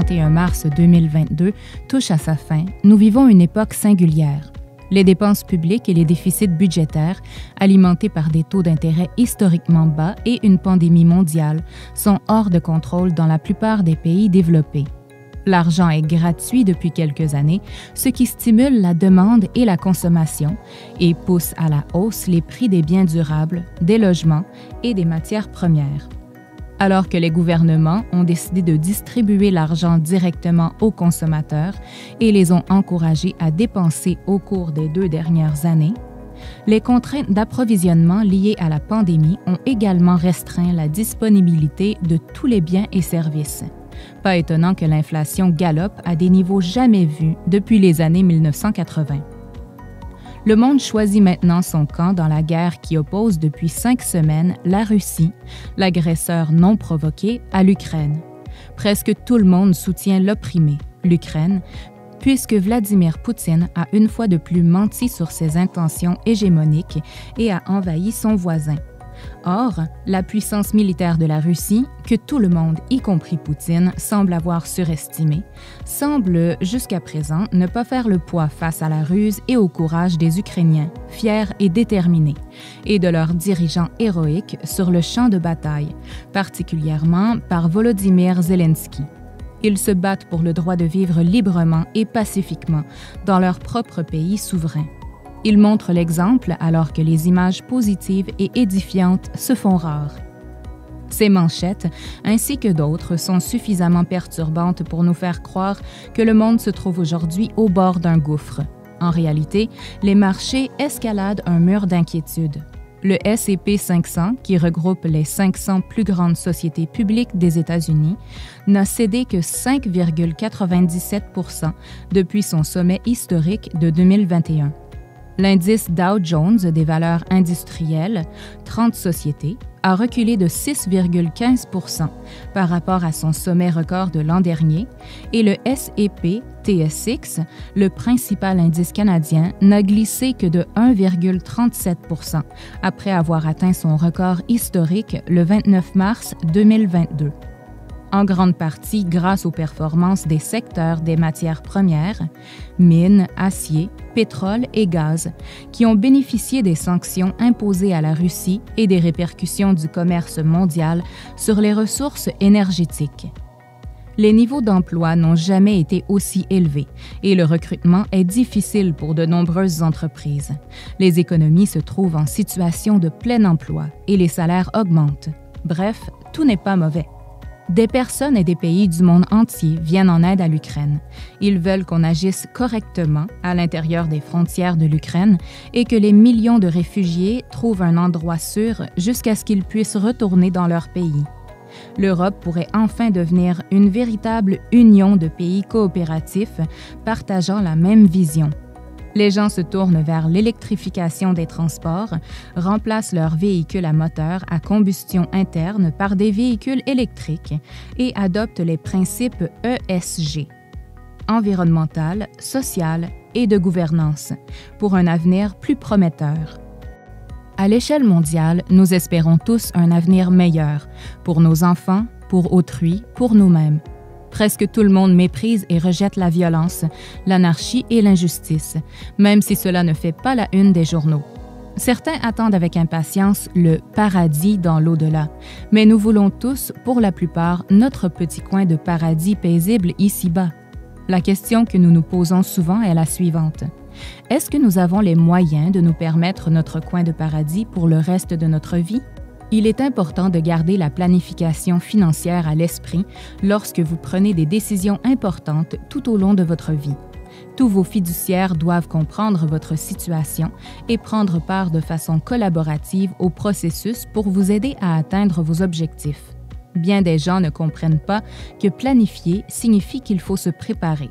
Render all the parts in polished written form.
21 mars 2022 touche à sa fin, nous vivons une époque singulière. Les dépenses publiques et les déficits budgétaires, alimentés par des taux d'intérêt historiquement bas et une pandémie mondiale, sont hors de contrôle dans la plupart des pays développés. L'argent est gratuit depuis quelques années, ce qui stimule la demande et la consommation et pousse à la hausse les prix des biens durables, des logements et des matières premières. Alors que les gouvernements ont décidé de distribuer l'argent directement aux consommateurs et les ont encouragés à dépenser au cours des 2 dernières années, les contraintes d'approvisionnement liées à la pandémie ont également restreint la disponibilité de tous les biens et services. Pas étonnant que l'inflation galope à des niveaux jamais vus depuis les années 1980. Le monde choisit maintenant son camp dans la guerre qui oppose depuis 5 semaines la Russie, l'agresseur non provoqué, à l'Ukraine. Presque tout le monde soutient l'opprimé, l'Ukraine, puisque Vladimir Poutine a une fois de plus menti sur ses intentions hégémoniques et a envahi son voisin. Or, la puissance militaire de la Russie, que tout le monde, y compris Poutine, semble avoir surestimée, semble jusqu'à présent ne pas faire le poids face à la ruse et au courage des Ukrainiens, fiers et déterminés, et de leurs dirigeants héroïques sur le champ de bataille, particulièrement par Volodymyr Zelensky. Ils se battent pour le droit de vivre librement et pacifiquement dans leur propre pays souverain. Ils montrent l'exemple alors que les images positives et édifiantes se font rares. Ces manchettes, ainsi que d'autres, sont suffisamment perturbantes pour nous faire croire que le monde se trouve aujourd'hui au bord d'un gouffre. En réalité, les marchés escaladent un mur d'inquiétude. Le S&P 500, qui regroupe les 500 plus grandes sociétés publiques des États-Unis, n'a cédé que 5,97 % depuis son sommet historique de 2021. L'indice Dow Jones des valeurs industrielles, 30 sociétés, a reculé de 6,15 % par rapport à son sommet record de l'an dernier et le S&P TSX, le principal indice canadien, n'a glissé que de 1,37 % après avoir atteint son record historique le 29 mars 2022. En grande partie grâce aux performances des secteurs des matières premières, mines, acier, pétrole et gaz, qui ont bénéficié des sanctions imposées à la Russie et des répercussions du commerce mondial sur les ressources énergétiques. Les niveaux d'emploi n'ont jamais été aussi élevés et le recrutement est difficile pour de nombreuses entreprises. Les économies se trouvent en situation de plein emploi et les salaires augmentent. Bref, tout n'est pas mauvais. Des personnes et des pays du monde entier viennent en aide à l'Ukraine. Ils veulent qu'on agisse correctement à l'intérieur des frontières de l'Ukraine et que les millions de réfugiés trouvent un endroit sûr jusqu'à ce qu'ils puissent retourner dans leur pays. L'Europe pourrait enfin devenir une véritable union de pays coopératifs partageant la même vision. Les gens se tournent vers l'électrification des transports, remplacent leurs véhicules à moteur à combustion interne par des véhicules électriques et adoptent les principes ESG, environnemental, social et de gouvernance, pour un avenir plus prometteur. À l'échelle mondiale, nous espérons tous un avenir meilleur pour nos enfants, pour autrui, pour nous-mêmes. Presque tout le monde méprise et rejette la violence, l'anarchie et l'injustice, même si cela ne fait pas la une des journaux. Certains attendent avec impatience le paradis dans l'au-delà, mais nous voulons tous, pour la plupart, notre petit coin de paradis paisible ici-bas. La question que nous nous posons souvent est la suivante. Est-ce que nous avons les moyens de nous permettre notre coin de paradis pour le reste de notre vie? Il est important de garder la planification financière à l'esprit lorsque vous prenez des décisions importantes tout au long de votre vie. Tous vos fiduciaires doivent comprendre votre situation et prendre part de façon collaborative au processus pour vous aider à atteindre vos objectifs. Bien des gens ne comprennent pas que planifier signifie qu'il faut se préparer,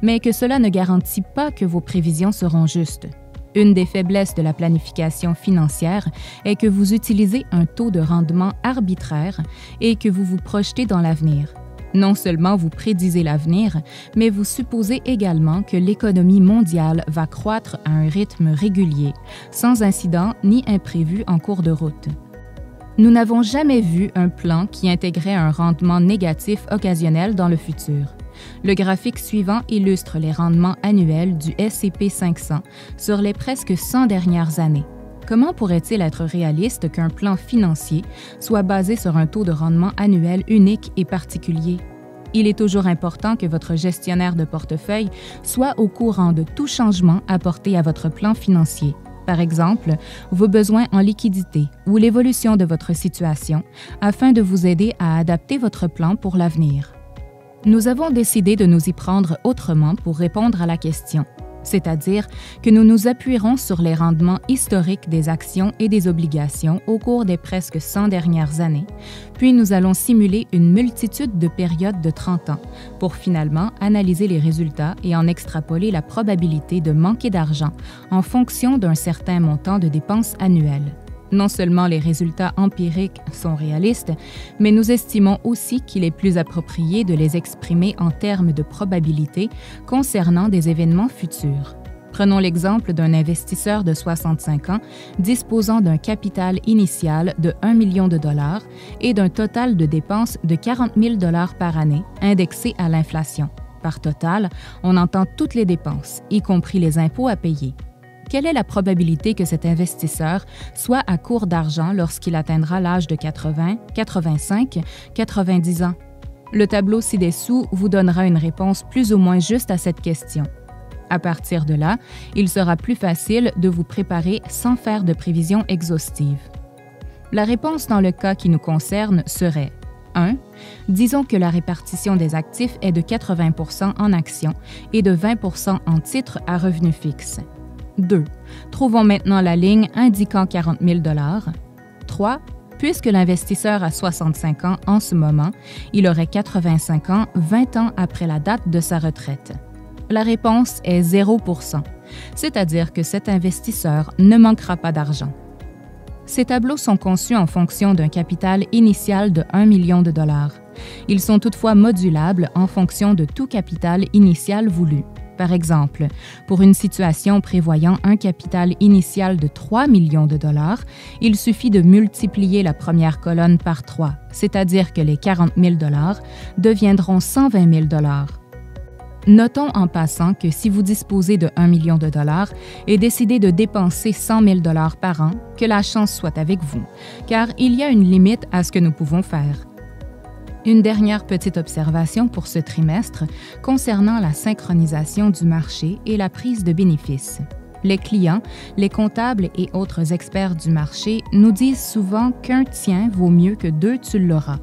mais que cela ne garantit pas que vos prévisions seront justes. Une des faiblesses de la planification financière est que vous utilisez un taux de rendement arbitraire et que vous vous projetez dans l'avenir. Non seulement vous prédisez l'avenir, mais vous supposez également que l'économie mondiale va croître à un rythme régulier, sans incident ni imprévu en cours de route. Nous n'avons jamais vu un plan qui intégrait un rendement négatif occasionnel dans le futur. Le graphique suivant illustre les rendements annuels du S&P 500 sur les presque 100 dernières années. Comment pourrait-il être réaliste qu'un plan financier soit basé sur un taux de rendement annuel unique et particulier? Il est toujours important que votre gestionnaire de portefeuille soit au courant de tout changement apporté à votre plan financier. Par exemple, vos besoins en liquidité ou l'évolution de votre situation, afin de vous aider à adapter votre plan pour l'avenir. Nous avons décidé de nous y prendre autrement pour répondre à la question, c'est-à-dire que nous nous appuierons sur les rendements historiques des actions et des obligations au cours des presque 100 dernières années, puis nous allons simuler une multitude de périodes de 30 ans pour finalement analyser les résultats et en extrapoler la probabilité de manquer d'argent en fonction d'un certain montant de dépenses annuelles. Non seulement les résultats empiriques sont réalistes, mais nous estimons aussi qu'il est plus approprié de les exprimer en termes de probabilité concernant des événements futurs. Prenons l'exemple d'un investisseur de 65 ans disposant d'un capital initial de 1 million de dollars et d'un total de dépenses de 40 000 dollars par année, indexé à l'inflation. Par total, on entend toutes les dépenses, y compris les impôts à payer. Quelle est la probabilité que cet investisseur soit à court d'argent lorsqu'il atteindra l'âge de 80, 85, 90 ans? Le tableau ci-dessous vous donnera une réponse plus ou moins juste à cette question. À partir de là, il sera plus facile de vous préparer sans faire de prévision exhaustive. La réponse dans le cas qui nous concerne serait 1. Disons que la répartition des actifs est de 80 % en actions et de 20 % en titres à revenu fixe. 2. Trouvons maintenant la ligne indiquant 40 000 $. 3. Puisque l'investisseur a 65 ans en ce moment, il aurait 85 ans 20 ans après la date de sa retraite. La réponse est 0 %, c'est-à-dire que cet investisseur ne manquera pas d'argent. Ces tableaux sont conçus en fonction d'un capital initial de 1 million de dollars. Ils sont toutefois modulables en fonction de tout capital initial voulu. Par exemple, pour une situation prévoyant un capital initial de 3 millions de dollars, il suffit de multiplier la première colonne par 3, c'est-à-dire que les 40 000 dollars deviendront 120 000 dollars. Notons en passant que si vous disposez de 1 million de dollars et décidez de dépenser 100 000 dollars par an, que la chance soit avec vous, car il y a une limite à ce que nous pouvons faire. Une dernière petite observation pour ce trimestre concernant la synchronisation du marché et la prise de bénéfices. Les clients, les comptables et autres experts du marché nous disent souvent qu'un tien vaut mieux que 2 tu l'auras.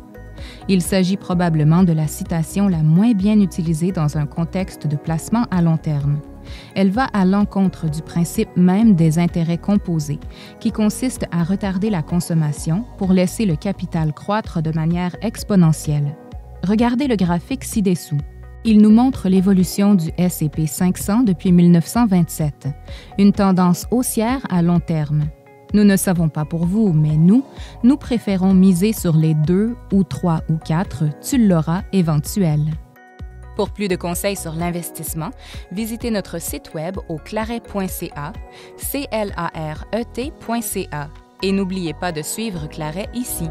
Il s'agit probablement de la citation la moins bien utilisée dans un contexte de placement à long terme. Elle va à l'encontre du principe même des intérêts composés, qui consiste à retarder la consommation pour laisser le capital croître de manière exponentielle. Regardez le graphique ci-dessous. Il nous montre l'évolution du S&P 500 depuis 1927, une tendance haussière à long terme. Nous ne savons pas pour vous, mais nous préférons miser sur les 2 ou 3 ou 4 tu l'auras éventuels. Pour plus de conseils sur l'investissement, visitez notre site web au claret.ca, claret.ca, et n'oubliez pas de suivre Claret ici.